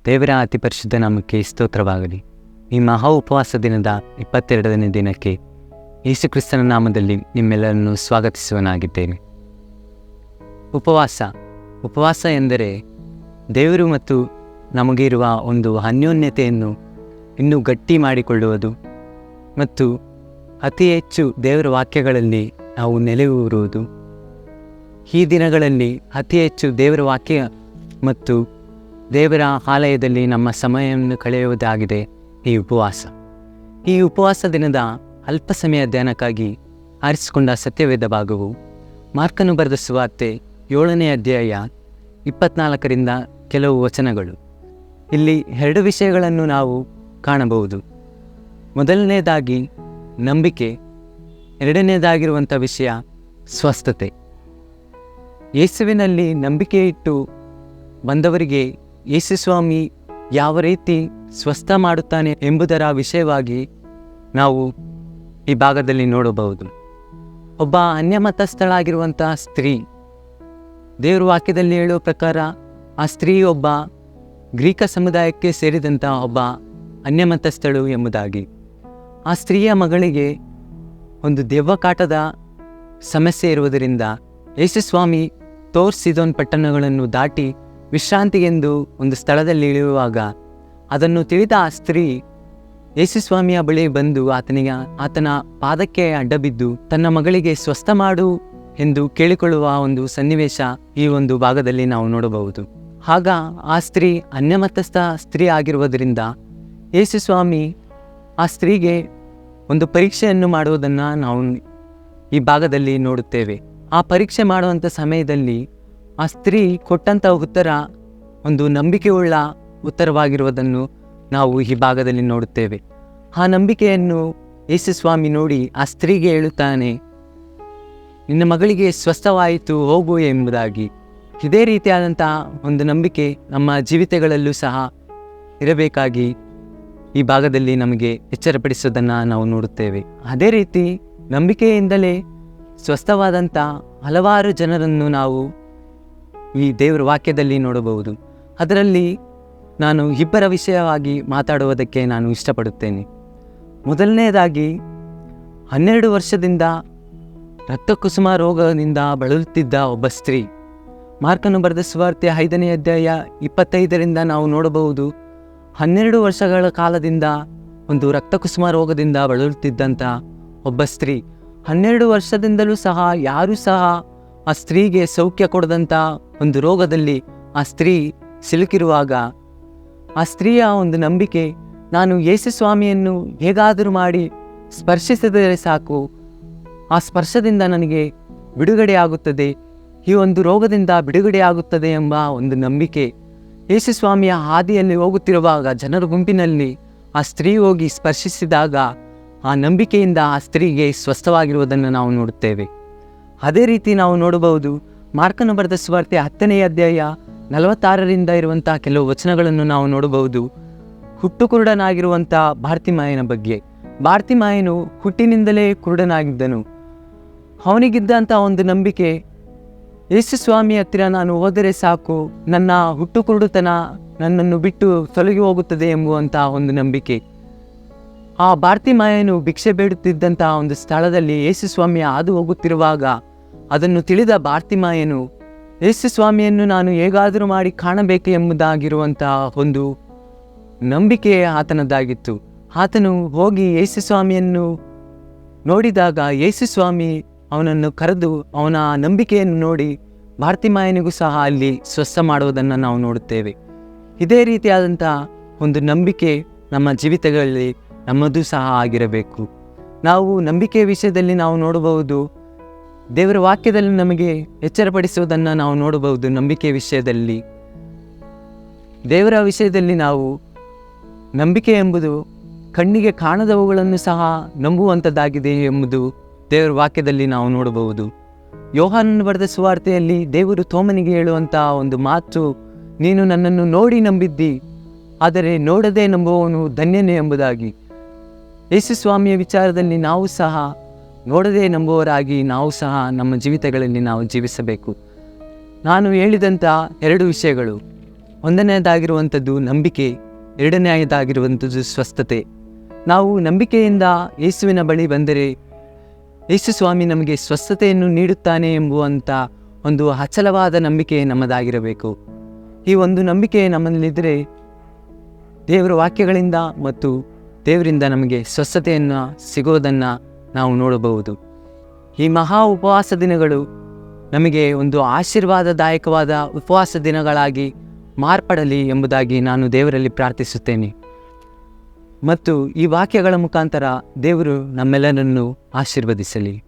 ದೇವರ ಅತಿ ಪರಿಶುದ್ಧ ನಾಮಕ್ಕೆ ಸ್ತೋತ್ರವಾಗಲಿ. ಈ ಮಹಾ ಉಪವಾಸ ದಿನದ 22ನೇ ದಿನಕ್ಕೆ ಯೇಸು ಕ್ರಿಸ್ತನ ನಾಮದಲ್ಲಿ ನಿಮ್ಮೆಲ್ಲರನ್ನು ಸ್ವಾಗತಿಸುವನಾಗಿದ್ದೇನೆ. ಉಪವಾಸ ಎಂದರೆ ದೇವರು ಮತ್ತು ನಮಗೆ ಇರುವ ಒಂದು ಅನ್ಯೋನ್ಯತೆಯನ್ನು ಇನ್ನೂ ಗಟ್ಟಿ ಮಾಡಿಕೊಳ್ಳುವುದು ಮತ್ತು ಅತಿ ಹೆಚ್ಚು ದೇವರ ವಾಕ್ಯಗಳಲ್ಲಿ ನಾವು ನೆಲೆಯೂರುವುದು. ಈ ದಿನಗಳಲ್ಲಿ ಅತಿ ಹೆಚ್ಚು ದೇವರ ವಾಕ್ಯ ಮತ್ತು ದೇವರ ಆಲಯದಲ್ಲಿ ನಮ್ಮ ಸಮಯವನ್ನು ಕಳೆಯುವುದಾಗಿದೆ ಈ ಉಪವಾಸ ದಿನದ ಅಲ್ಪ ಸಮಯ ಧ್ಯಾನಕ್ಕಾಗಿ ಆರಿಸಿಕೊಂಡ ಸತ್ಯವೇದ ಭಾಗವು ಮಾರ್ಕನು ಬರೆದ ಸುವಾರ್ತೆ 7ನೇ ಅಧ್ಯಾಯ 24ರಿಂದ ಕೆಲವು ವಚನಗಳು. ಇಲ್ಲಿ 2 ವಿಷಯಗಳನ್ನು ನಾವು ಕಾಣಬಹುದು. ಮೊದಲನೇದಾಗಿ ನಂಬಿಕೆ, ಎರಡನೇದಾಗಿರುವಂಥ ವಿಷಯ ಸ್ವಸ್ಥತೆ. ಯೇಸುವಿನಲ್ಲಿ ನಂಬಿಕೆ ಇಟ್ಟು ಬಂದವರಿಗೆ ಯೇಸು ಸ್ವಾಮಿ ಯಾವ ರೀತಿ ಸ್ವಸ್ಥ ಮಾಡುತ್ತಾನೆ ಎಂಬುದರ ವಿಷಯವಾಗಿ ನಾವು ಈ ಭಾಗದಲ್ಲಿ ನೋಡಬಹುದು. ಒಬ್ಬ ಅನ್ಯಮತಸ್ಥಳಾಗಿರುವಂಥ ಸ್ತ್ರೀ, ದೇವರ ವಾಕ್ಯದಲ್ಲಿ ಹೇಳುವ ಪ್ರಕಾರ ಆ ಸ್ತ್ರೀ ಒಬ್ಬ ಗ್ರೀಕ ಸಮುದಾಯಕ್ಕೆ ಸೇರಿದಂಥ ಒಬ್ಬ ಅನ್ಯಮತಸ್ಥಳು ಎಂಬುದಾಗಿ. ಆ ಸ್ತ್ರೀಯ ಮಗಳಿಗೆ ಒಂದು ದೆವ್ವಕಾಟದ ಸಮಸ್ಯೆ ಇರುವುದರಿಂದ ಯೇಸು ಸ್ವಾಮಿ ತೋರ್ಸಿದೋನ್ ಪಟ್ಟಣಗಳನ್ನು ದಾಟಿ ವಿಶ್ರಾಂತಿಗೆಂದು ಒಂದು ಸ್ಥಳದಲ್ಲಿ ಇಳಿಯುವಾಗ ಅದನ್ನು ತಿಳಿದ ಆ ಸ್ತ್ರೀ ಯೇಸು ಸ್ವಾಮಿಯ ಬಳಿ ಬಂದು ಆತನ ಪಾದಕ್ಕೆ ಅಡ್ಡಬಿದ್ದು ತನ್ನ ಮಗಳಿಗೆ ಸ್ವಸ್ಥ ಮಾಡು ಎಂದು ಕೇಳಿಕೊಳ್ಳುವ ಒಂದು ಸನ್ನಿವೇಶ ಈ ಒಂದು ಭಾಗದಲ್ಲಿ ನಾವು ನೋಡಬಹುದು. ಆಗ ಆ ಸ್ತ್ರೀ ಅನ್ಯಮತಸ್ಥ ಸ್ತ್ರೀ ಆಗಿರುವುದರಿಂದ ಯೇಸು ಸ್ವಾಮಿ ಆ ಸ್ತ್ರೀಗೆ ಒಂದು ಪರೀಕ್ಷೆಯನ್ನು ಮಾಡುವುದನ್ನು ನಾವು ಈ ಭಾಗದಲ್ಲಿ ನೋಡುತ್ತೇವೆ. ಆ ಪರೀಕ್ಷೆ ಮಾಡುವಂಥ ಸಮಯದಲ್ಲಿ ಆ ಸ್ತ್ರೀ ಕೊಟ್ಟಂಥ ಉತ್ತರ ಒಂದು ನಂಬಿಕೆಯುಳ್ಳ ಉತ್ತರವಾಗಿರುವುದನ್ನು ನಾವು ಈ ಭಾಗದಲ್ಲಿ ನೋಡುತ್ತೇವೆ. ಆ ನಂಬಿಕೆಯನ್ನು ಯೇಸು ಸ್ವಾಮಿ ನೋಡಿ ಆ ಸ್ತ್ರೀಗೆ ಹೇಳುತ್ತಾನೆ, ನಿನ್ನ ಮಗಳಿಗೆ ಸ್ವಸ್ಥವಾಯಿತು, ಹೋಗು ಎಂಬುದಾಗಿ. ಇದೇ ರೀತಿಯಾದಂಥ ಒಂದು ನಂಬಿಕೆ ನಮ್ಮ ಜೀವಿತಗಳಲ್ಲೂ ಸಹ ಇರಬೇಕಾಗಿ ಈ ಭಾಗದಲ್ಲಿ ನಮಗೆ ಎಚ್ಚರಪಡಿಸೋದನ್ನು ನಾವು ನೋಡುತ್ತೇವೆ. ಅದೇ ರೀತಿ ನಂಬಿಕೆಯಿಂದಲೇ ಸ್ವಸ್ಥವಾದಂಥ ಹಲವಾರು ಜನರನ್ನು ನಾವು ಈ ದೇವರ ವಾಕ್ಯದಲ್ಲಿ ನೋಡಬಹುದು. ಅದರಲ್ಲಿ ನಾನು 2 ವಿಷಯವಾಗಿ ಮಾತಾಡುವುದಕ್ಕೆ ನಾನು ಇಷ್ಟಪಡುತ್ತೇನೆ. ಮೊದಲನೇದಾಗಿ 12 ವರ್ಷದಿಂದ ರಕ್ತಕುಸುಮ ರೋಗದಿಂದ ಬಳಲುತ್ತಿದ್ದ ಒಬ್ಬ ಸ್ತ್ರೀ. ಮಾರ್ಕನು ಬರೆದ ಸುವಾರ್ತೆ 5ನೇ ಅಧ್ಯಾಯ 25ರಿಂದ ನಾವು ನೋಡಬಹುದು. 12 ವರ್ಷಗಳ ಕಾಲದಿಂದ ಒಂದು ರಕ್ತಕುಸುಮ ರೋಗದಿಂದ ಬಳಲುತ್ತಿದ್ದಂಥ ಒಬ್ಬ ಸ್ತ್ರೀ. 12 ವರ್ಷದಿಂದಲೂ ಸಹ ಯಾರೂ ಸಹ ಆ ಸ್ತ್ರೀಗೆ ಸೌಖ್ಯ ಕೊಡದಂಥ ಒಂದು ರೋಗದಲ್ಲಿ ಆ ಸ್ತ್ರೀ ಸಿಲುಕಿರುವಾಗ ಆ ಸ್ತ್ರೀಯ ಒಂದು ನಂಬಿಕೆ, ನಾನು ಯೇಸು ಸ್ವಾಮಿಯನ್ನು ಹೇಗಾದರೂ ಮಾಡಿ ಸ್ಪರ್ಶಿಸಿದರೆ ಸಾಕು, ಆ ಸ್ಪರ್ಶದಿಂದ ನನಗೆ ಬಿಡುಗಡೆಯಾಗುತ್ತದೆ, ಈ ಒಂದು ರೋಗದಿಂದ ಬಿಡುಗಡೆಯಾಗುತ್ತದೆ ಎಂಬ ಒಂದು ನಂಬಿಕೆ. ಯೇಸು ಸ್ವಾಮಿಯ ಹಾದಿಯಲ್ಲಿ ಹೋಗುತ್ತಿರುವಾಗ ಜನರ ಗುಂಪಿನಲ್ಲಿ ಆ ಸ್ತ್ರೀ ಹೋಗಿ ಸ್ಪರ್ಶಿಸಿದಾಗ ಆ ನಂಬಿಕೆಯಿಂದ ಆ ಸ್ತ್ರೀಗೆ ಸ್ವಸ್ಥವಾಗಿರುವುದನ್ನು ನಾವು ನೋಡುತ್ತೇವೆ. ಅದೇ ರೀತಿ ನಾವು ನೋಡಬಹುದು ಮಾರ್ಕನು ಬರೆದ ಸುವಾರ್ತೆ 10ನೇ ಅಧ್ಯಾಯ 46ರಿಂದ ಇರುವಂಥ ಕೆಲವು ವಚನಗಳನ್ನು ನಾವು ನೋಡಬಹುದು. ಹುಟ್ಟು ಕುರುಡನಾಗಿರುವಂಥ ಬಾರ್ತಿಮಾಯನ ಬಗ್ಗೆ. ಬಾರ್ತಿಮಾಯನು ಹುಟ್ಟಿನಿಂದಲೇ ಕುರುಡನಾಗಿದ್ದನು. ಅವನಿಗಿದ್ದಂಥ ಒಂದು ನಂಬಿಕೆ, ಯೇಸು ಸ್ವಾಮಿ ಹತ್ತಿರ ನಾನು ಹೋದರೆ ಸಾಕು, ನನ್ನ ಹುಟ್ಟು ಕುರುಡುತನ ನನ್ನನ್ನು ಬಿಟ್ಟು ತೊಲಗಿ ಹೋಗುತ್ತದೆ ಎಂಬುವಂಥ ಒಂದು ನಂಬಿಕೆ. ಆ ಬಾರ್ತಿಮಾಯನು ಭಿಕ್ಷೆ ಬೇಡುತ್ತಿದ್ದಂಥ ಒಂದು ಸ್ಥಳದಲ್ಲಿ ಯೇಸು ಸ್ವಾಮಿ ಹಾದು ಹೋಗುತ್ತಿರುವಾಗ ಅದನ್ನು ತಿಳಿದ ಬಾರ್ತಿಮಾಯನು ಯೇಸು ಸ್ವಾಮಿಯನ್ನು ನಾನು ಹೇಗಾದರೂ ಮಾಡಿ ಕಾಣಬೇಕು ಎಂಬುದಾಗಿರುವಂಥ ಒಂದು ನಂಬಿಕೆ ಆತನದ್ದಾಗಿತ್ತು. ಆತನು ಹೋಗಿ ಯೇಸು ಸ್ವಾಮಿಯನ್ನು ನೋಡಿದಾಗ ಯೇಸು ಸ್ವಾಮಿ ಅವನನ್ನು ಕರೆದು ಅವನ ನಂಬಿಕೆಯನ್ನು ನೋಡಿ ಬಾರ್ತಿಮಾಯನಿಗೂ ಸಹ ಅಲ್ಲಿ ಸ್ವಸ್ಥ ಮಾಡುವುದನ್ನು ನಾವು ನೋಡುತ್ತೇವೆ. ಇದೇ ರೀತಿಯಾದಂಥ ಒಂದು ನಂಬಿಕೆ ನಮ್ಮ ಜೀವಿತಗಳಲ್ಲಿ ನಮ್ಮದು ಸಹ ಆಗಿರಬೇಕು. ನಾವು ನಂಬಿಕೆಯ ವಿಷಯದಲ್ಲಿ ನಾವು ನೋಡಬಹುದು, ದೇವರ ವಾಕ್ಯದಲ್ಲಿ ನಮಗೆ ಎಚ್ಚರಪಡಿಸುವುದನ್ನು ನಾವು ನೋಡಬಹುದು. ನಂಬಿಕೆಯ ವಿಷಯದಲ್ಲಿ, ದೇವರ ವಿಷಯದಲ್ಲಿ ನಾವು ನಂಬಿಕೆ ಎಂಬುದು ಕಣ್ಣಿಗೆ ಕಾಣದವುಗಳನ್ನು ಸಹ ನಂಬುವಂಥದ್ದಾಗಿದೆ ಎಂಬುದು ದೇವರ ವಾಕ್ಯದಲ್ಲಿ ನಾವು ನೋಡಬಹುದು. ಯೋಹಾನನು ಬರೆದ ಸುವಾರ್ತೆಯಲ್ಲಿ ದೇವರು ತೋಮನಿಗೆ ಹೇಳುವಂಥ ಒಂದು ಮಾತು, ನೀನು ನನ್ನನ್ನು ನೋಡಿ ನಂಬಿದ್ದಿ, ಆದರೆ ನೋಡದೆ ನಂಬುವವನು ಧನ್ಯನೇ ಎಂಬುದಾಗಿ. ಯೇಸು ಸ್ವಾಮಿಯ ವಿಚಾರದಲ್ಲಿ ನಾವು ಸಹ ನೋಡದೆ ನಂಬುವವರಾಗಿ ನಾವು ಸಹ ನಮ್ಮ ಜೀವಿತಗಳಲ್ಲಿ ನಾವು ಜೀವಿಸಬೇಕು. ನಾನು ಹೇಳಿದಂಥ 2 ವಿಷಯಗಳು, ಒಂದನೆಯದಾಗಿರುವಂಥದ್ದು ನಂಬಿಕೆ, ಎರಡನೆಯದಾಗಿರುವಂಥದ್ದು ಸ್ವಸ್ಥತೆ. ನಾವು ನಂಬಿಕೆಯಿಂದ ಯೇಸುವಿನ ಬಳಿ ಬಂದರೆ ಯೇಸು ಸ್ವಾಮಿ ನಮಗೆ ಸ್ವಸ್ಥತೆಯನ್ನು ನೀಡುತ್ತಾನೆ ಎಂಬುವಂಥ ಒಂದು ಅಚಲವಾದ ನಂಬಿಕೆ ನಮ್ಮದಾಗಿರಬೇಕು. ಈ ಒಂದು ನಂಬಿಕೆ ನಮ್ಮಲ್ಲಿದ್ದರೆ ದೇವರ ವಾಕ್ಯಗಳಿಂದ ಮತ್ತು ದೇವರಿಂದ ನಮಗೆ ಸ್ವಸ್ಥತೆಯನ್ನು ಸಿಗೋದನ್ನು ನಾವು ನೋಡಬಹುದು. ಈ ಮಹಾ ಉಪವಾಸ ದಿನಗಳು ನಮಗೆ ಒಂದು ಆಶೀರ್ವಾದದಾಯಕವಾದ ಉಪವಾಸ ದಿನಗಳಾಗಿ ಮಾರ್ಪಡಲಿ ಎಂಬುದಾಗಿ ನಾನು ದೇವರಲ್ಲಿ ಪ್ರಾರ್ಥಿಸುತ್ತೇನೆ. ಮತ್ತು ಈ ವಾಕ್ಯಗಳ ಮುಖಾಂತರ ದೇವರು ನಮ್ಮೆಲ್ಲರನ್ನು ಆಶೀರ್ವದಿಸಲಿ.